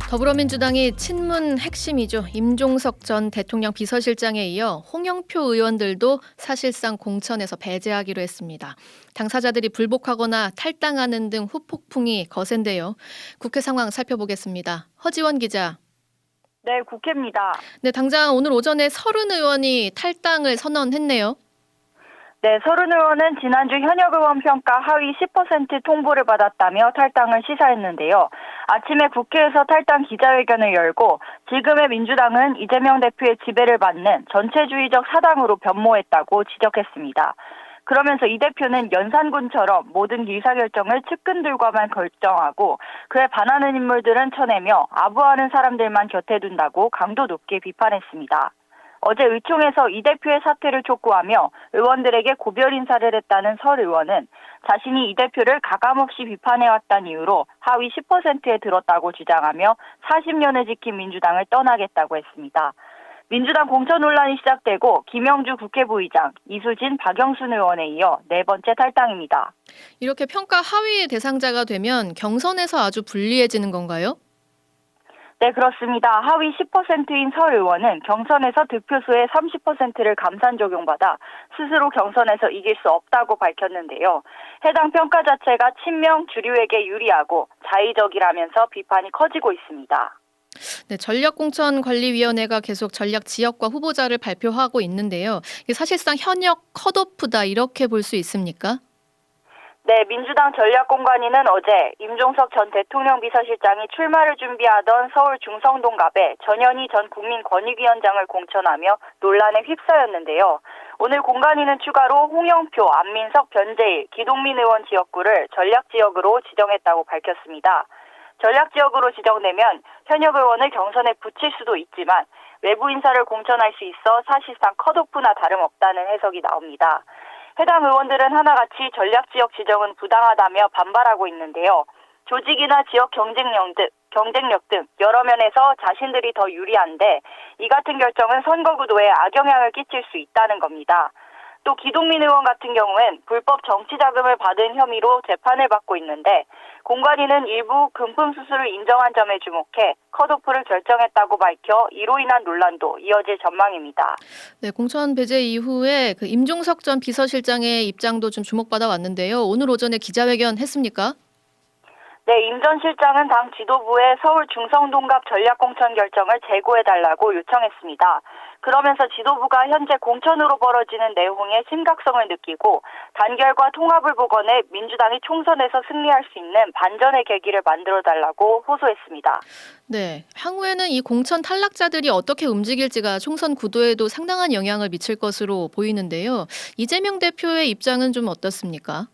더불어민주당이 친문 핵심이죠. 임종석 전 대통령 비서실장에 이어 홍영표 의원들도 사실상 공천에서 배제하기로 했습니다. 당사자들이 불복하거나 탈당하는 등 후폭풍이 거센데요. 국회 상황 살펴보겠습니다. 허지원 기자. 네, 국회입니다. 네, 당장 오늘 오전에 서른 의원이 탈당을 선언했네요. 네, 서른 의원은 지난주 현역 의원 평가 하위 10% 통보를 받았다며 탈당을 시사했는데요. 아침에 국회에서 탈당 기자회견을 열고 지금의 민주당은 이재명 대표의 지배를 받는 전체주의적 사당으로 변모했다고 지적했습니다. 그러면서 이 대표는 연산군처럼 모든 의사결정을 측근들과만 결정하고 그에 반하는 인물들은 쳐내며 아부하는 사람들만 곁에 둔다고 강도 높게 비판했습니다. 어제 의총에서 이 대표의 사퇴를 촉구하며 의원들에게 고별 인사를 했다는 설 의원은 자신이 이 대표를 가감없이 비판해왔다는 이유로 하위 10%에 들었다고 주장하며 40년을 지킨 민주당을 떠나겠다고 했습니다. 민주당 공천 논란이 시작되고 김영주 국회부의장, 이수진, 박영순 의원에 이어 네 번째 탈당입니다. 이렇게 평가 하위의 대상자가 되면 경선에서 아주 불리해지는 건가요? 네, 그렇습니다. 하위 10%인 설 의원은 경선에서 득표수의 30%를 감산 적용받아 스스로 경선에서 이길 수 없다고 밝혔는데요. 해당 평가 자체가 친명 주류에게 유리하고 자의적이라면서 비판이 커지고 있습니다. 네, 전략공천관리위원회가 계속 전략 지역과 후보자를 발표하고 있는데요. 이게 사실상 현역 컷오프다 이렇게 볼 수 있습니까? 네, 민주당 전략공관위는 어제 임종석 전 대통령 비서실장이 출마를 준비하던 서울 중성동갑에 전현희 전 국민권익위원장을 공천하며 논란에 휩싸였는데요. 오늘 공관위는 추가로 홍영표, 안민석, 변재일, 기동민 의원 지역구를 전략지역으로 지정했다고 밝혔습니다. 전략지역으로 지정되면 현역 의원을 경선에 붙일 수도 있지만 외부 인사를 공천할 수 있어 사실상 컷오프나 다름없다는 해석이 나옵니다. 해당 의원들은 하나같이 전략지역 지정은 부당하다며 반발하고 있는데요. 조직이나 지역 경쟁력 등 여러 면에서 자신들이 더 유리한데 이 같은 결정은 선거 구도에 악영향을 끼칠 수 있다는 겁니다. 또 기동민 의원 같은 경우엔 불법 정치 자금을 받은 혐의로 재판을 받고 있는데 공관위는 일부 금품 수수를 인정한 점에 주목해 컷오프를 결정했다고 밝혀 이로 인한 논란도 이어질 전망입니다. 네, 공천 배제 이후에 임종석 전 비서실장의 입장도 좀 주목받아 왔는데요. 오늘 오전에 기자회견 했습니까? 네, 임 전 실장은 당 지도부에 서울 중성동갑 전략공천 결정을 재고해달라고 요청했습니다. 그러면서 지도부가 현재 공천으로 벌어지는 내용의 심각성을 느끼고 단결과 통합을 복원해 민주당이 총선에서 승리할 수 있는 반전의 계기를 만들어달라고 호소했습니다. 네, 향후에는 이 공천 탈락자들이 어떻게 움직일지가 총선 구도에도 상당한 영향을 미칠 것으로 보이는데요. 이재명 대표의 입장은 좀 어떻습니까?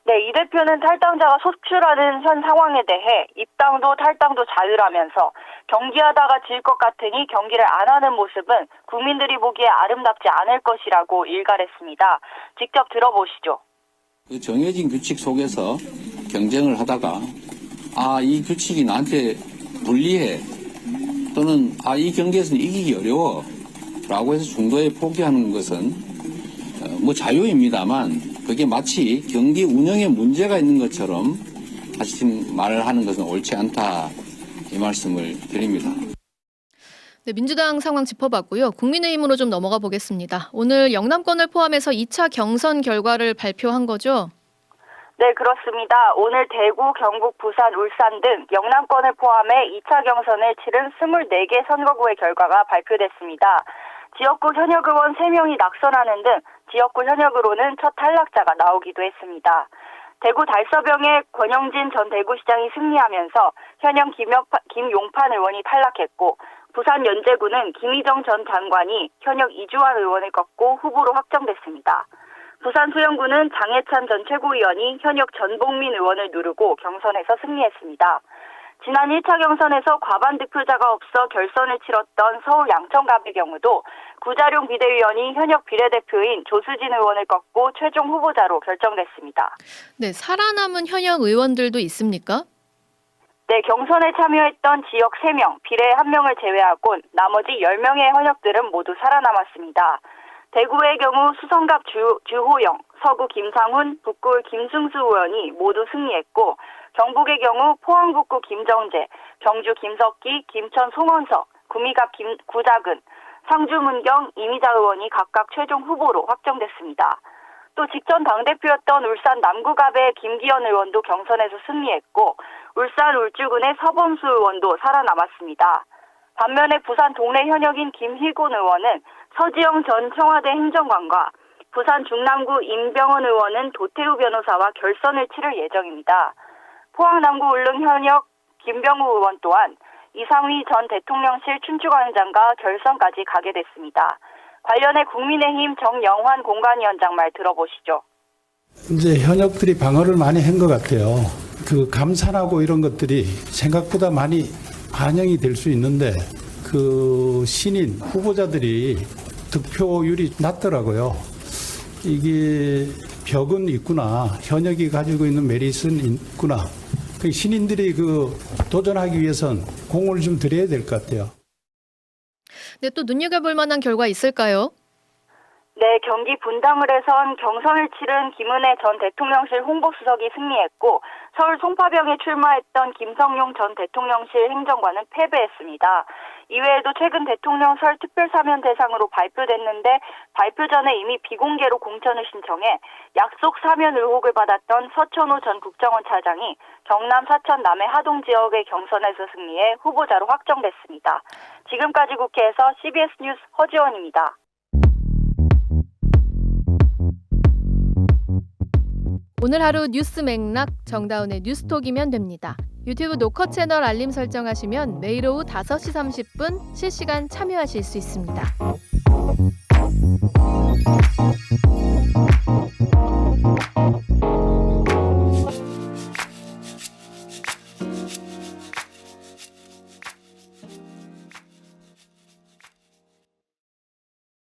네, 이 대표는 탈당자가 속출하는 현 상황에 대해 입당도 탈당도 자유라면서 경기하다가 질 것 같으니 경기를 안 하는 모습은 국민들이 보기에 아름답지 않을 것이라고 일갈했습니다. 직접 들어보시죠. 그 정해진 규칙 속에서 경쟁을 하다가 이 규칙이 나한테 불리해 또는 이 경기에서는 이기기 어려워 라고 해서 중도에 포기하는 것은 자유입니다만 그게 마치 경기 운영에 문제가 있는 것처럼 하신 말을 하는 것은 옳지 않다 이 말씀을 드립니다. 네, 민주당 상황 짚어봤고요. 국민의힘으로 좀 넘어가 보겠습니다. 오늘 영남권을 포함해서 2차 경선 결과를 발표한 거죠? 네, 그렇습니다. 오늘 대구, 경북, 부산, 울산 등 영남권을 포함해 2차 경선을 치른 24개 선거구의 결과가 발표됐습니다. 지역구 현역 의원 3명이 낙선하는 등 지역구 현역으로는 첫 탈락자가 나오기도 했습니다. 대구 달서병의 권영진 전 대구시장이 승리하면서 현역 김용판 의원이 탈락했고 부산 연제구는 김희정 전 장관이 현역 이주환 의원을 꺾고 후보로 확정됐습니다. 부산 수영구는 장해찬 전 최고위원이 현역 전복민 의원을 누르고 경선에서 승리했습니다. 지난 1차 경선에서 과반 득표자가 없어 결선을 치렀던 서울 양천갑의 경우도 구자룡 비대위원이 현역 비례대표인 조수진 의원을 꺾고 최종 후보자로 결정됐습니다. 네, 살아남은 현역 의원들도 있습니까? 네, 경선에 참여했던 지역 3명, 비례 1명을 제외하곤 나머지 10명의 현역들은 모두 살아남았습니다. 대구의 경우 수성갑 주호영, 서구 김상훈, 북구의 김승수 의원이 모두 승리했고 경북의 경우 포항북구 김정재, 경주 김석기, 김천 송원석, 구미갑 구자근, 상주 문경 이미자 의원이 각각 최종 후보로 확정됐습니다. 또 직전 당대표였던 울산 남구갑의 김기현 의원도 경선에서 승리했고 울산 울주군의 서범수 의원도 살아남았습니다. 반면에 부산 동래 현역인 김희곤 의원은 서지영 전 청와대 행정관과 부산 중남구 임병헌 의원은 도태우 변호사와 결선을 치를 예정입니다. 포항 남구 울릉 현역 김병우 의원 또한 이상휘 전 대통령실 춘추관장과 결선까지 가게 됐습니다. 관련해 국민의힘 정영환 공관위원장 말 들어보시죠. 이제 현역들이 방어를 많이 한 것 같아요. 그 감산하고 이런 것들이 생각보다 많이 반영이 될 수 있는데 그 신인 후보자들이 득표율이 낮더라고요. 이게 벽은 있구나. 현역이 가지고 있는 메릿은 있구나. 그 신인들이 그 도전하기 위해선 공을 좀 들여야 될 것 같아요. 근데 또 눈여겨볼 만한 결과 있을까요? 네, 경기 분당을 해선 경선을 치른 김은혜 전 대통령실 홍보수석이 승리했고 서울 송파병에 출마했던 김성용 전 대통령실 행정관은 패배했습니다. 이외에도 최근 대통령 설 특별사면 대상으로 발표됐는데 발표 전에 이미 비공개로 공천을 신청해 약속 사면 의혹을 받았던 서천호 전 국정원 차장이 경남 사천 남해 하동 지역의 경선에서 승리해 후보자로 확정됐습니다. 지금까지 국회에서 CBS 뉴스 허지원입니다. 오늘 하루 뉴스 맥락 정다운의 뉴스톡이면 됩니다. 유튜브 노컷 채널 알림 설정하시면 매일 오후 5시 30분 실시간 참여하실 수 있습니다.